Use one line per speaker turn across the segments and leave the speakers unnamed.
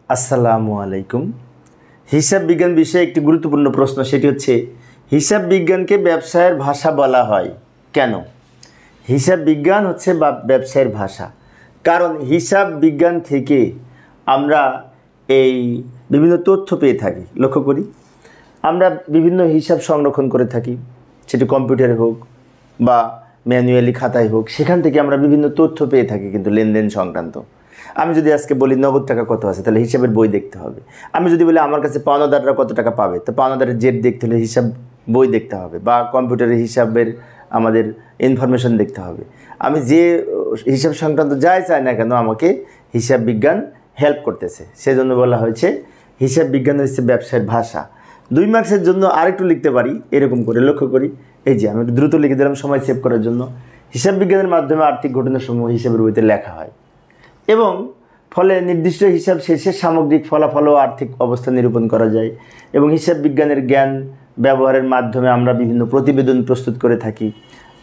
আসসালামু আলাইকুম। হিসাব বিজ্ঞান বিষয়ে একটি গুরুত্বপূর্ণ প্রশ্ন, সেটি হচ্ছে হিসাব বিজ্ঞানকে ব্যবসায়ের ভাষা বলা হয় কেন? হিসাব বিজ্ঞান হচ্ছে ব্যবসায়ের ভাষা, কারণ হিসাব বিজ্ঞান থেকে আমরা এই বিভিন্ন তথ্য পেয়ে থাকি। লক্ষ্য করি, আমরা বিভিন্ন হিসাব সংরক্ষণ করে থাকি, সেটি কম্পিউটারে হোক বা ম্যানুয়ালি খাতায় হোক, সেখান থেকে আমরা বিভিন্ন তথ্য পেয়ে থাকি। কিন্তু লেনদেন সংক্রান্ত, আমি যদি আজকে বলি নগদ টাকা কত আছে, তাহলে হিসাবের বই দেখতে হবে। আমি যদি বলি আমার কাছে পাওনাদাররা কত টাকা পাবে, তো পাওনাদারের জেট দেখতে হলে হিসাব বই দেখতে হবে, বা কম্পিউটারের হিসাবের আমাদের ইনফরমেশন দেখতে হবে। আমি যে হিসাব সংক্রান্ত যাই চাই না কেন, আমাকে হিসাব বিজ্ঞান হেল্প করতেছে। সেজন্য বলা হয়েছে হিসাব বিজ্ঞান হচ্ছে ব্যবসায়ের ভাষা। 2 মার্কসের জন্য আরেকটু লিখতে পারি এরকম করে। লক্ষ্য করি, এই যে আমি একটু দ্রুত লিখে দিলাম সময় সেভ করার জন্য। হিসাব বিজ্ঞানের মাধ্যমে আর্থিক ঘটনাসমূহ হিসাবের বইতে লেখা হয় এবং ফলে নির্দিষ্ট হিসাব শেষে সামগ্রিক ফলাফল ও আর্থিক অবস্থা নিরূপণ করা যায়। এবং হিসাব বিজ্ঞানের জ্ঞান ব্যবহারের মাধ্যমে আমরা বিভিন্ন প্রতিবেদন প্রস্তুত করে থাকি।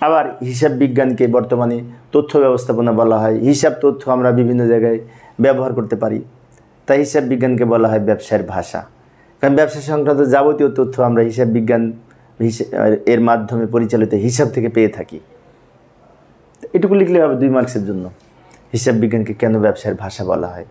আবার হিসাব বিজ্ঞানকে বর্তমানে তথ্য ব্যবস্থাপনা বলা হয়। হিসাব তথ্য আমরা বিভিন্ন জায়গায় ব্যবহার করতে পারি, তাই হিসাব বিজ্ঞানকে বলা হয় ব্যবসায়ের ভাষা। কারণ ব্যবসা সংক্রান্ত যাবতীয় তথ্য আমরা হিসাব বিজ্ঞান এর মাধ্যমে পরিচালিত হিসাব থেকে পেয়ে থাকি। এটুকু লিখলে হবে 2 মার্কসের জন্য। হিসাব বিজ্ঞানকে কেন ব্যবসায়ের ভাষা বলা হয়।